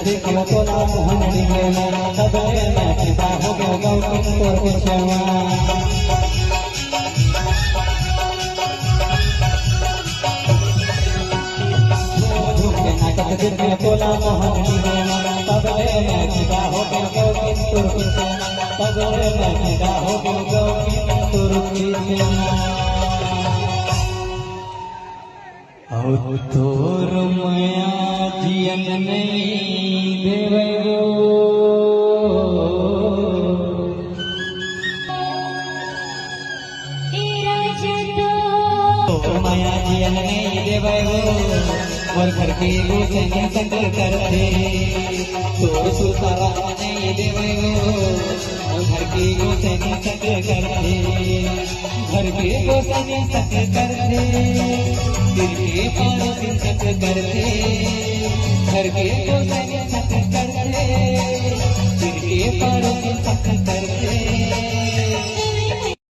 देखो तोला मोहन गेला सबरे में पिता हो गयो गौतम तोर कुछवा देखो तोला मोहन गेला सबरे में पिता हो गयो गौतम तोर कुछवा सबरे में पिता हो गयो गौतम तोर कुछवा और तोर माया जियन नहीं देवो तोर माया जियन नहीं देवो और घर के गोसने संकल कर दे तोर सुतारा नहीं देवो और घर के गोसने संकल कर दे घर के गोसने संकल कर दे दिल के पास सिंचक करते घर के गोसने